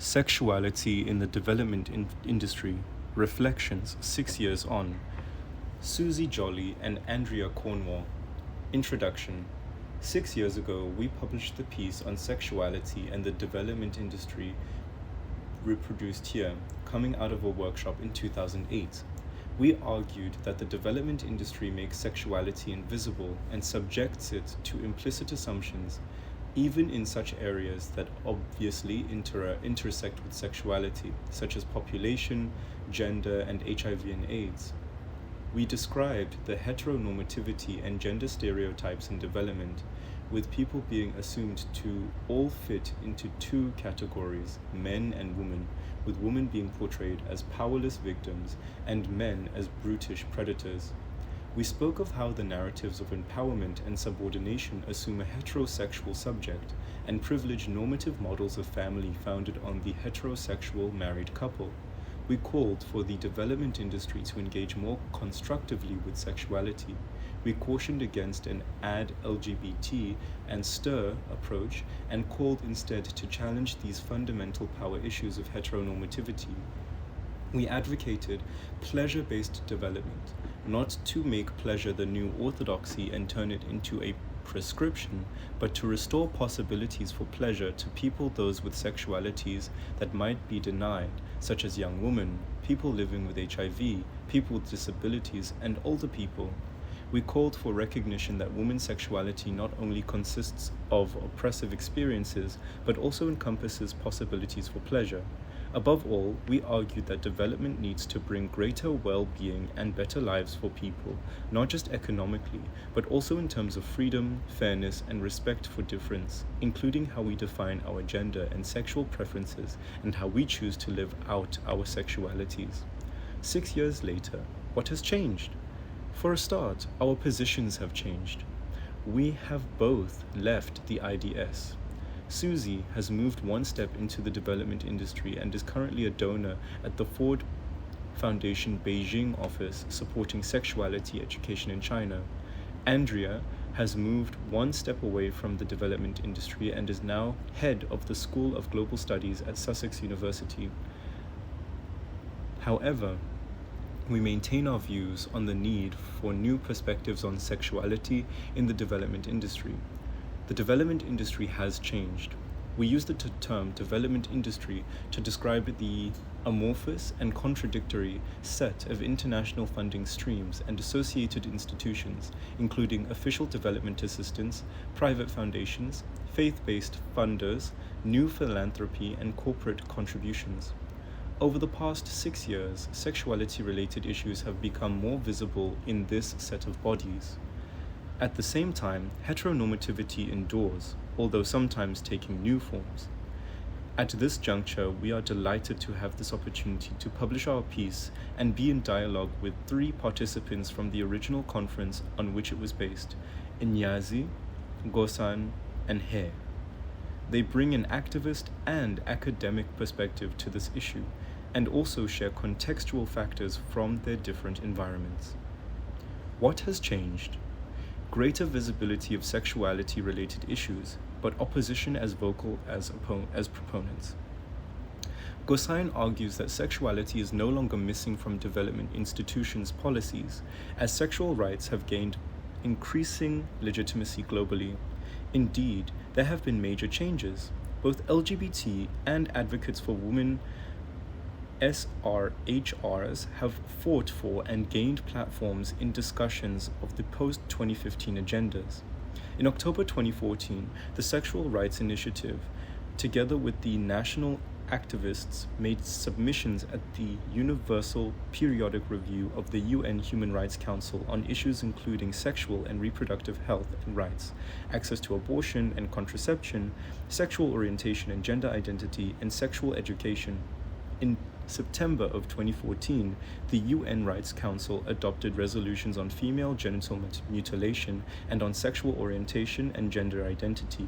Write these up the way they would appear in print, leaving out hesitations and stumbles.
Sexuality in the Development Industry, Reflections 6 Years On. Susie Jolly and Andrea Cornwall. Introduction. 6 years ago, we published the piece on sexuality and the development industry reproduced here, coming out of a workshop in 2008. We argued that the development industry makes sexuality invisible and subjects it to implicit assumptions, even in such areas that obviously intersect with sexuality, such as population, gender, and HIV and AIDS. We described the heteronormativity and gender stereotypes in development, with people being assumed to all fit into two categories, men and women, with women being portrayed as powerless victims and men as brutish predators. We spoke of how the narratives of empowerment and subordination assume a heterosexual subject and privilege normative models of family founded on the heterosexual married couple. We called for the development industry to engage more constructively with sexuality. We cautioned against an add LGBT and stir approach and called instead to challenge these fundamental power issues of heteronormativity. We advocated pleasure-based development, not to make pleasure the new orthodoxy and turn it into a prescription, but to restore possibilities for pleasure to people those with sexualities that might be denied, such as young women, people living with HIV, people with disabilities, and older people. We called for recognition that women's sexuality not only consists of oppressive experiences, but also encompasses possibilities for pleasure. Above all, we argued that development needs to bring greater well-being and better lives for people, not just economically, but also in terms of freedom, fairness, and respect for difference, including how we define our gender and sexual preferences and how we choose to live out our sexualities. 6 years later, what has changed? For a start, our positions have changed. We have both left the IDS. Susie has moved one step into the development industry and is currently a donor at the Ford Foundation Beijing office supporting sexuality education in China. Andrea has moved one step away from the development industry and is now head of the School of Global Studies at Sussex University. However, we maintain our views on the need for new perspectives on sexuality in the development industry. The development industry has changed. We use the term development industry to describe the amorphous and contradictory set of international funding streams and associated institutions, including official development assistance, private foundations, faith-based funders, new philanthropy, and corporate contributions. Over the past 6 years, sexuality-related issues have become more visible in this set of bodies. At the same time, heteronormativity endures, although sometimes taking new forms. At this juncture, we are delighted to have this opportunity to publish our piece and be in dialogue with 3 participants from the original conference on which it was based, Inyazi, Gosan, and He. They bring an activist and academic perspective to this issue, and also share contextual factors from their different environments. What has changed? Greater visibility of sexuality-related issues, but opposition as vocal as proponents. Gosain argues that sexuality is no longer missing from development institutions' policies, as sexual rights have gained increasing legitimacy globally. Indeed, there have been major changes. Both LGBT and advocates for women SRHRs have fought for and gained platforms in discussions of the post-2015 agendas. In October 2014, the Sexual Rights Initiative, together with the national activists, made submissions at the Universal Periodic Review of the UN Human Rights Council on issues including sexual and reproductive health and rights, access to abortion and contraception, sexual orientation and gender identity, and sexual education. In September of 2014, the UN Rights Council adopted resolutions on female genital mutilation and on sexual orientation and gender identity.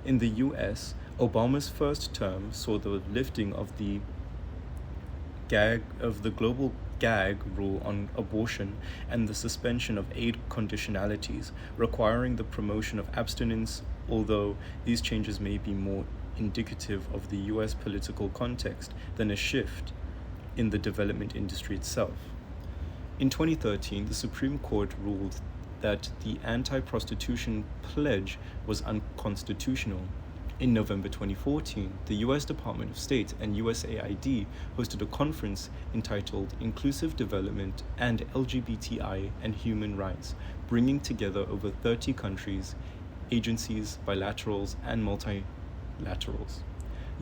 In the US, Obama's first term saw the lifting of the global gag rule on abortion and the suspension of 8 conditionalities, requiring the promotion of abstinence, although these changes may be more indicative of the US political context than a shift in the development industry itself. In 2013, the Supreme Court ruled that the anti-prostitution pledge was unconstitutional. In November 2014, the US Department of State and USAID hosted a conference entitled Inclusive Development and LGBTI and Human Rights, bringing together over 30 countries, agencies, bilaterals, and multilaterals.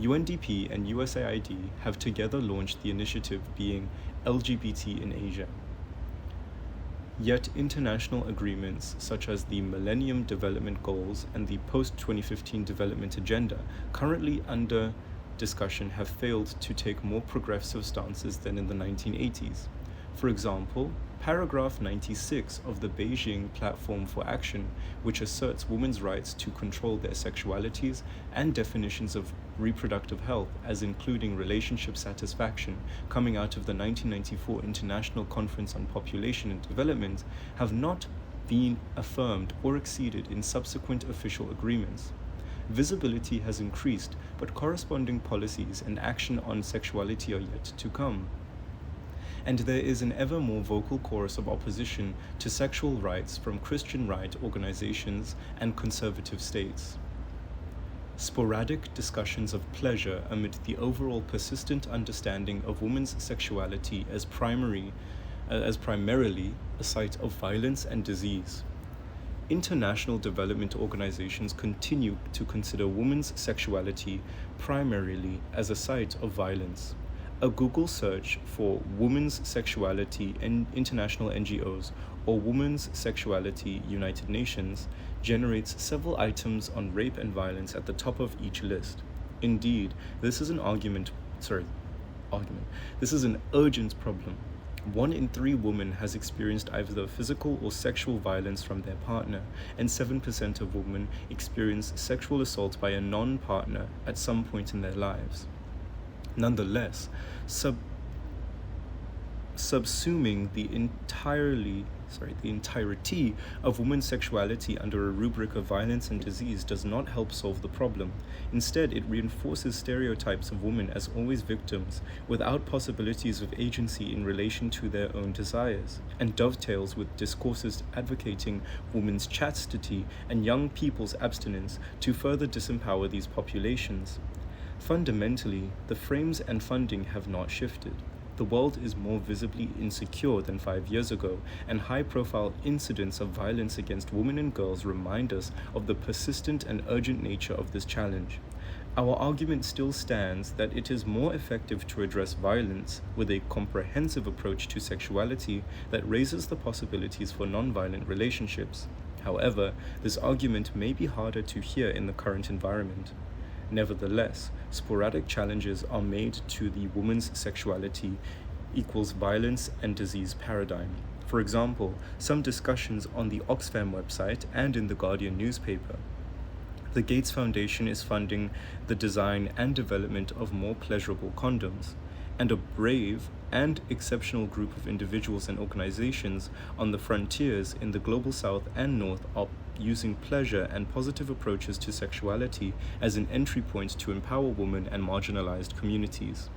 UNDP and USAID have together launched the initiative being LGBT in Asia. Yet international agreements such as the Millennium Development Goals and the Post-2015 Development Agenda currently under discussion have failed to take more progressive stances than in the 1980s. For example, paragraph 96 of the Beijing Platform for Action, which asserts women's rights to control their sexualities and definitions of reproductive health as including relationship satisfaction coming out of the 1994 International Conference on Population and Development, have not been affirmed or exceeded in subsequent official agreements. Visibility has increased, but corresponding policies and action on sexuality are yet to come. And there is an ever more vocal chorus of opposition to sexual rights from Christian right organizations and conservative states. Sporadic discussions of pleasure amid the overall persistent understanding of women's sexuality as primarily a site of violence and disease. International development organizations continue to consider women's sexuality primarily as a site of violence. A Google search for women's sexuality in international NGOs or women's sexuality United Nations generates several items on rape and violence at the top of each list. Indeed, this is an urgent problem. 1 in 3 women has experienced either physical or sexual violence from their partner, and 7% of women experience sexual assault by a non-partner at some point in their lives. Nonetheless, subsuming the entirety of women's sexuality under a rubric of violence and disease does not help solve the problem. Instead, it reinforces stereotypes of women as always victims, without possibilities of agency in relation to their own desires, and dovetails with discourses advocating women's chastity and young people's abstinence to further disempower these populations. Fundamentally, the frames and funding have not shifted. The world is more visibly insecure than 5 years ago, and high-profile incidents of violence against women and girls remind us of the persistent and urgent nature of this challenge. Our argument still stands that it is more effective to address violence with a comprehensive approach to sexuality that raises the possibilities for non-violent relationships. However, this argument may be harder to hear in the current environment. Nevertheless, sporadic challenges are made to the woman's sexuality equals violence and disease paradigm. For example, some discussions on the Oxfam website and in the Guardian newspaper. The Gates Foundation is funding the design and development of more pleasurable condoms, and a brave and exceptional group of individuals and organizations on the frontiers in the global south and north are using pleasure and positive approaches to sexuality as an entry point to empower women and marginalized communities.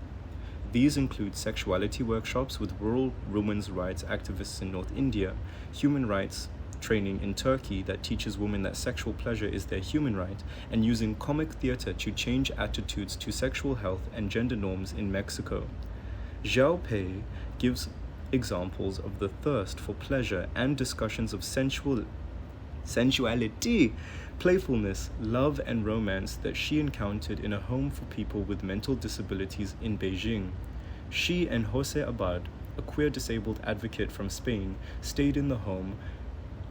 These include sexuality workshops with rural women's rights activists in North India, human rights training in Turkey that teaches women that sexual pleasure is their human right, and using comic theater to change attitudes to sexual health and gender norms in Mexico. Xiao Pei gives examples of the thirst for pleasure and discussions of sensuality, playfulness, love, and romance that she encountered in a home for people with mental disabilities in Beijing. She and Jose Abad, a queer disabled advocate from Spain, stayed in the home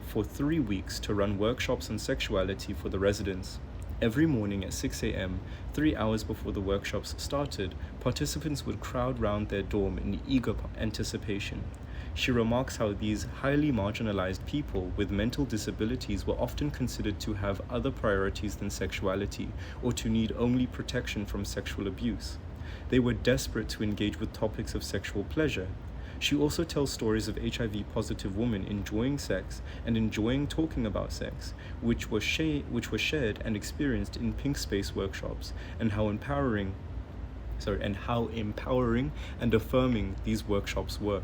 for 3 weeks to run workshops on sexuality for the residents. Every morning at 6 a.m., 3 hours before the workshops started, participants would crowd round their dorm in eager anticipation. She remarks how these highly marginalized people with mental disabilities were often considered to have other priorities than sexuality, or to need only protection from sexual abuse. They were desperate to engage with topics of sexual pleasure. She also tells stories of HIV-positive women enjoying sex and enjoying talking about sex, which were shared and experienced in Pink Space workshops, and how empowering and affirming these workshops were.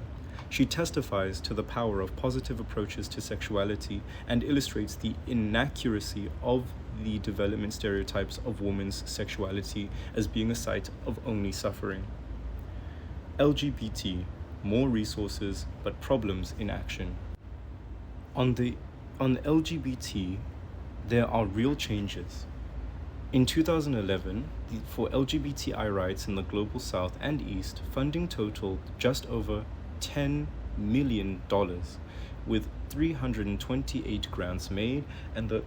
She testifies to the power of positive approaches to sexuality and illustrates the inaccuracy of the development stereotypes of women's sexuality as being a site of only suffering. LGBT, more resources, but problems in action. On LGBT, there are real changes. In 2011, for LGBTI rights in the Global South and East, funding totaled just over $10 million, with 328 grants made, and the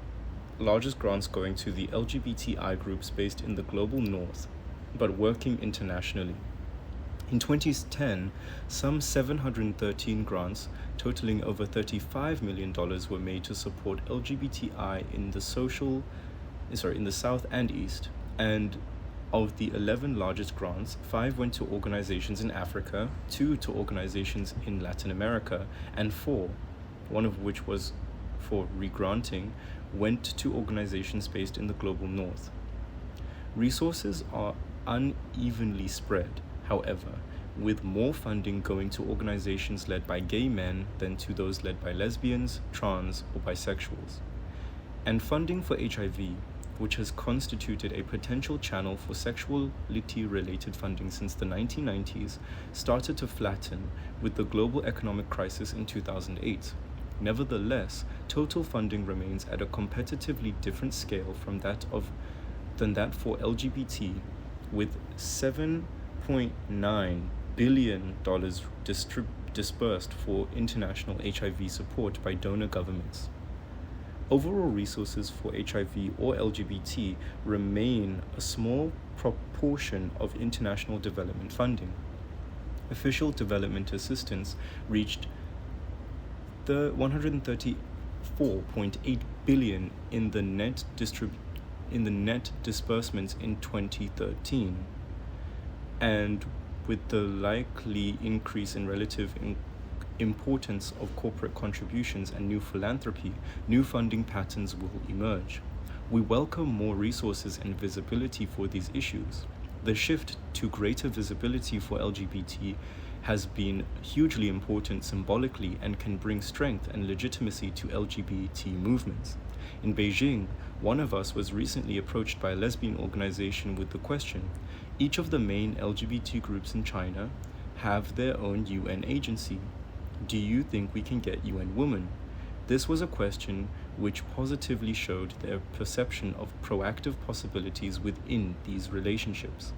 largest grants going to the LGBTI groups based in the Global North, but working internationally. In 2010, some 713 grants, totaling over $35 million, were made to support LGBTI in the South and East, and of the 11 largest grants, 5 went to organizations in Africa, 2 to organizations in Latin America, and 4, one of which was for regranting, went to organizations based in the Global North. Resources are unevenly spread, however, with more funding going to organizations led by gay men than to those led by lesbians, trans, or bisexuals. And funding for HIV, which has constituted a potential channel for sexuality-related funding since the 1990s, started to flatten with the global economic crisis in 2008. Nevertheless, total funding remains at a competitively different scale than that for LGBT, with $7.9 billion disbursed for international HIV support by donor governments. Overall resources for HIV or LGBT remain a small proportion of international development funding. Official development assistance reached the $134.8 billion in the net disbursements in 2013, and with the likely increase in relative importance of corporate contributions and new philanthropy, new funding patterns will emerge. We welcome more resources and visibility for these issues. The shift to greater visibility for LGBT has been hugely important symbolically and can bring strength and legitimacy to LGBT movements. In Beijing, one of us was recently approached by a lesbian organization with the question, each of the main LGBT groups in China have their own UN agency. Do you think we can get UN Women? This was a question which positively showed their perception of proactive possibilities within these relationships.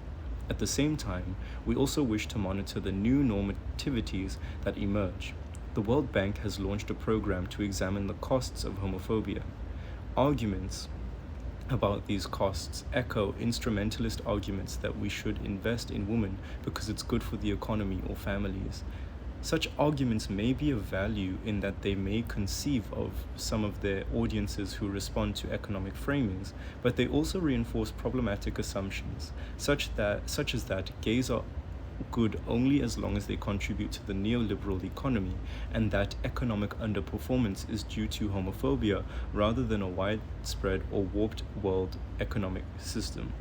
At the same time, we also wish to monitor the new normativities that emerge. The World Bank has launched a program to examine the costs of homophobia. Arguments about these costs echo instrumentalist arguments that we should invest in women because it's good for the economy or families. Such arguments may be of value in that they may conceive of some of their audiences who respond to economic framings, but they also reinforce problematic assumptions, such as that gays are good only as long as they contribute to the neoliberal economy, and that economic underperformance is due to homophobia rather than a widespread or warped world economic system.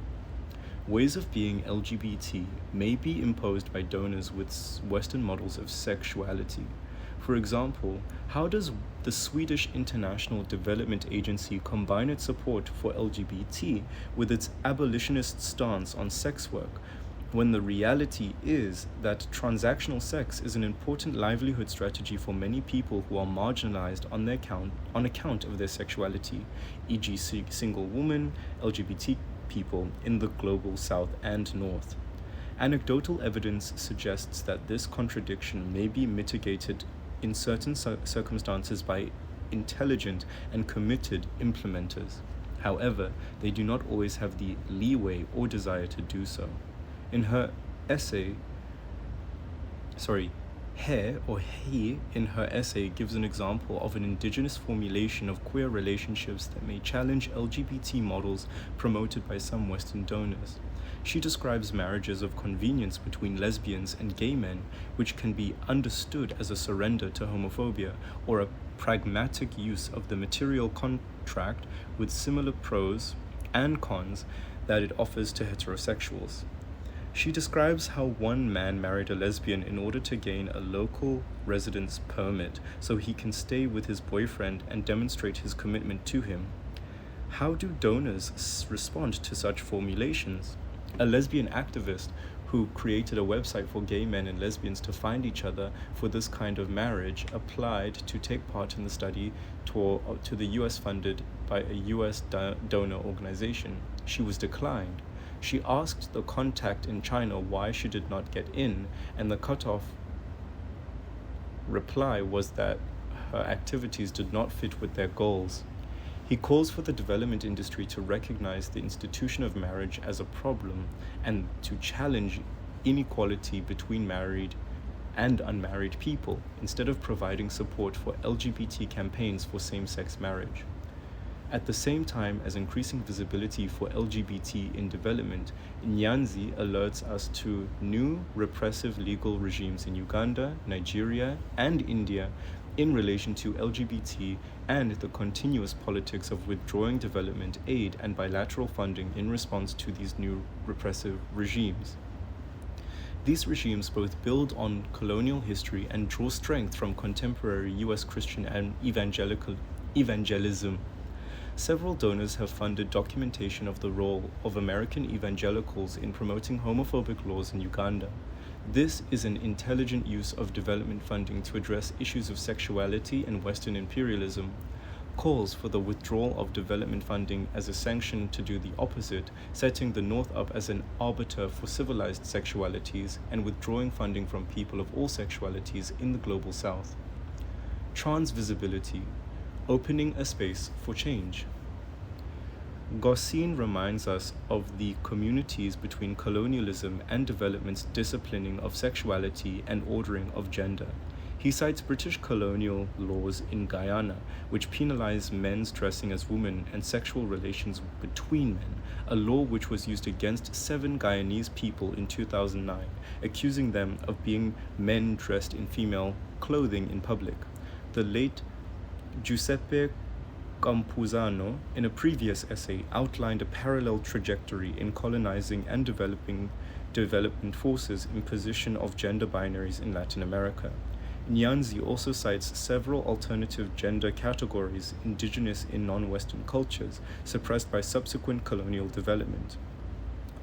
Ways of being LGBT may be imposed by donors with Western models of sexuality. For example, how does the Swedish International Development Agency combine its support for LGBT with its abolitionist stance on sex work, when the reality is that transactional sex is an important livelihood strategy for many people who are marginalized on account of their sexuality, e.g. single women, LGBT people in the global South and North. Anecdotal evidence suggests that this contradiction may be mitigated in certain circumstances by intelligent and committed implementers. However, they do not always have the leeway or desire to do so. In her He, in her essay, gives an example of an indigenous formulation of queer relationships that may challenge LGBT models promoted by some Western donors. She describes marriages of convenience between lesbians and gay men, which can be understood as a surrender to homophobia or a pragmatic use of the material contract with similar pros and cons that it offers to heterosexuals. She describes how one man married a lesbian in order to gain a local residence permit so he can stay with his boyfriend and demonstrate his commitment to him. How do donors respond to such formulations? A lesbian activist who created a website for gay men and lesbians to find each other for this kind of marriage applied to take part in the study tour to the US funded by a US donor organization. She was declined. She asked the contact in China why she did not get in, and the cutoff reply was that her activities did not fit with their goals. He calls for the development industry to recognize the institution of marriage as a problem and to challenge inequality between married and unmarried people instead of providing support for LGBT campaigns for same-sex marriage. At the same time as increasing visibility for LGBT in development, Nyanzi alerts us to new repressive legal regimes in Uganda, Nigeria, and India in relation to LGBT and the continuous politics of withdrawing development aid and bilateral funding in response to these new repressive regimes. These regimes both build on colonial history and draw strength from contemporary US Christian and evangelism. Several donors have funded documentation of the role of American evangelicals in promoting homophobic laws in Uganda. This is an intelligent use of development funding to address issues of sexuality and Western imperialism. Calls for the withdrawal of development funding as a sanction to do the opposite, setting the North up as an arbiter for civilized sexualities and withdrawing funding from people of all sexualities in the global South. Trans visibility, opening a space for change. Gossin reminds us of the communities between colonialism and development's disciplining of sexuality and ordering of gender. He cites British colonial laws in Guyana, which penalize men's dressing as women and sexual relations between men, a law which was used against 7 Guyanese people in 2009, accusing them of being men dressed in female clothing in public. The late Giuseppe Campuzano, in a previous essay, outlined a parallel trajectory in colonizing and development forces' imposition of gender binaries in Latin America. Nyanzi also cites several alternative gender categories indigenous in non-Western cultures, suppressed by subsequent colonial development.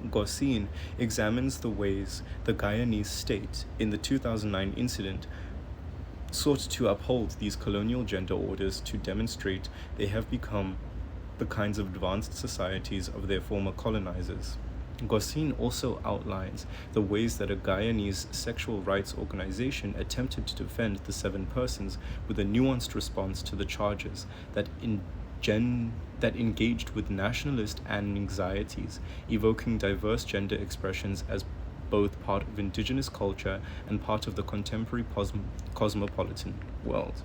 Gossin examines the ways the Guyanese state, in the 2009 incident, sought to uphold these colonial gender orders to demonstrate they have become the kinds of advanced societies of their former colonizers. Gossin also outlines the ways that a Guyanese sexual rights organization attempted to defend the 7 persons with a nuanced response to the charges that engaged with nationalist anxieties, evoking diverse gender expressions as both part of indigenous culture and part of the contemporary cosmopolitan world.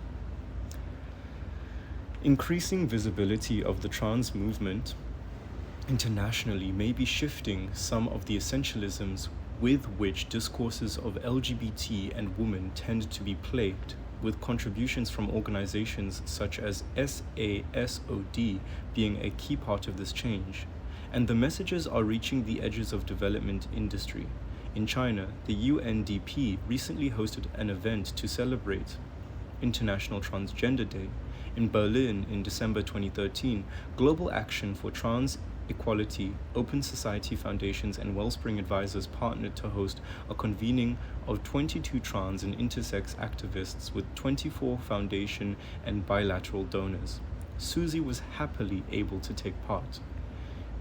Increasing visibility of the trans movement internationally may be shifting some of the essentialisms with which discourses of LGBT and women tend to be plagued, with contributions from organizations such as SASOD being a key part of this change. And the messages are reaching the edges of development industry. In China, the UNDP recently hosted an event to celebrate International Transgender Day. In Berlin in December 2013, Global Action for Trans Equality, Open Society Foundations, and Wellspring Advisors partnered to host a convening of 22 trans and intersex activists with 24 foundation and bilateral donors. Susie was happily able to take part.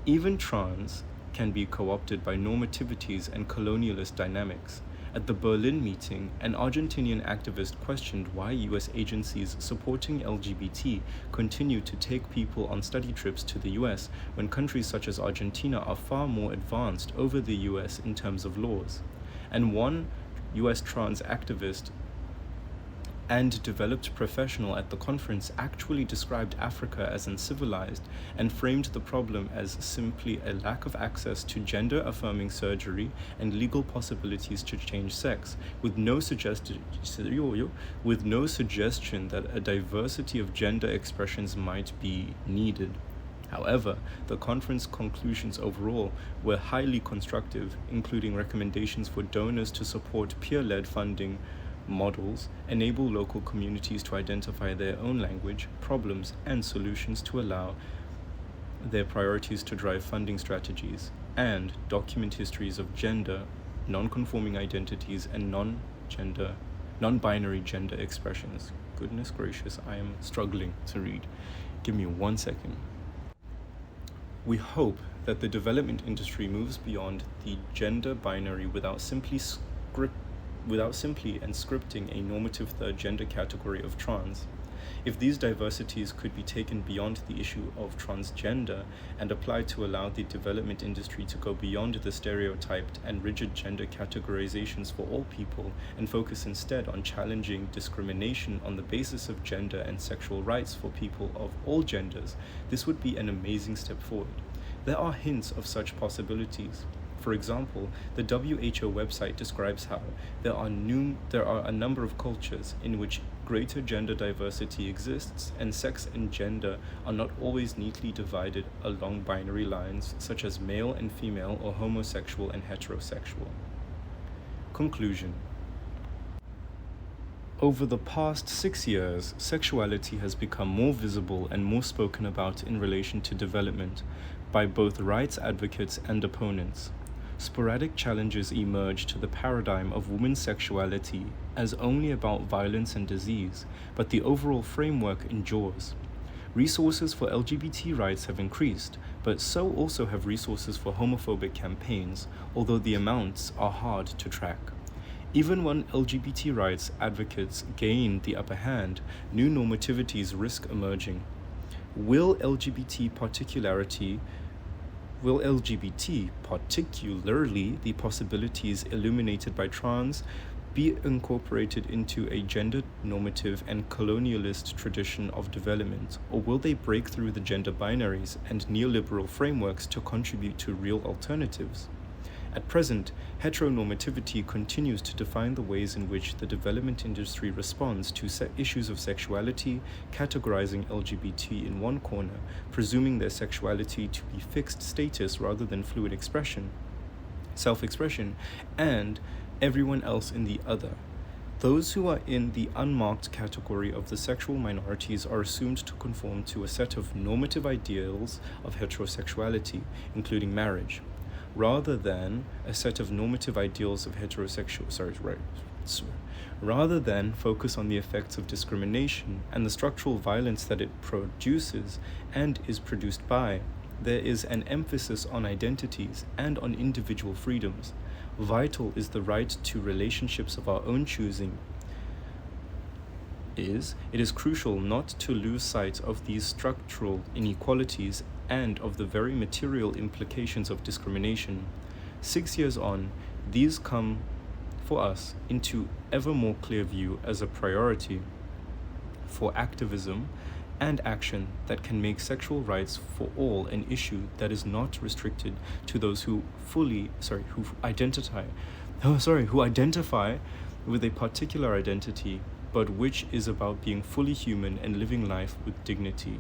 Even trans can be co-opted by normativities and colonialist dynamics. At the Berlin meeting, an Argentinian activist questioned why US agencies supporting LGBT continue to take people on study trips to the US when countries such as Argentina are far more advanced over the US in terms of laws. And one US trans activist and developed professional at the conference actually described Africa as uncivilized and framed the problem as simply a lack of access to gender-affirming surgery and legal possibilities to change sex, with no suggestion that a diversity of gender expressions might be needed. However, the conference conclusions overall were highly constructive, including recommendations for donors to support peer-led funding models, enable local communities to identify their own language, problems, and solutions to allow their priorities to drive funding strategies, and document histories of gender, non-conforming identities, and non-binary gender expressions. Goodness gracious, I am struggling to read. Give me 1 second. We hope that the development industry moves beyond the gender binary without simply and scripting a normative third gender category of trans. If these diversities could be taken beyond the issue of transgender and applied to allow the development industry to go beyond the stereotyped and rigid gender categorizations for all people and focus instead on challenging discrimination on the basis of gender and sexual rights for people of all genders, this would be an amazing step forward. There are hints of such possibilities. For example, the WHO website describes how there are a number of cultures in which greater gender diversity exists, and sex and gender are not always neatly divided along binary lines, such as male and female or homosexual and heterosexual. Conclusion. Over the past 6 years, sexuality has become more visible and more spoken about in relation to development by both rights advocates and opponents. Sporadic challenges emerge to the paradigm of women's sexuality as only about violence and disease, but the overall framework endures. Resources for LGBT rights have increased, but so also have resources for homophobic campaigns, although the amounts are hard to track. Even when LGBT rights advocates gain the upper hand, new normativities risk emerging. Will LGBT, particularly the possibilities illuminated by trans, be incorporated into a gender normative and colonialist tradition of development, or will they break through the gender binaries and neoliberal frameworks to contribute to real alternatives? At present, heteronormativity continues to define the ways in which the development industry responds to issues of sexuality, categorizing LGBT in one corner, presuming their sexuality to be fixed status rather than fluid self-expression, and everyone else in the other. Those who are in the unmarked category of the sexual minorities are assumed to conform to a set of normative ideals of heterosexuality, including marriage, rather than a set of normative ideals of rather than focus on the effects of discrimination and the structural violence that it produces and is produced by. There is an emphasis on identities and on individual freedoms. Vital is the right to relationships of our own choosing. It is crucial not to lose sight of these structural inequalities and of the very material implications of discrimination. 6 years on, these come for us into ever more clear view as a priority for activism and action that can make sexual rights for all an issue that is not restricted to those who identify with a particular identity, but which is about being fully human and living life with dignity.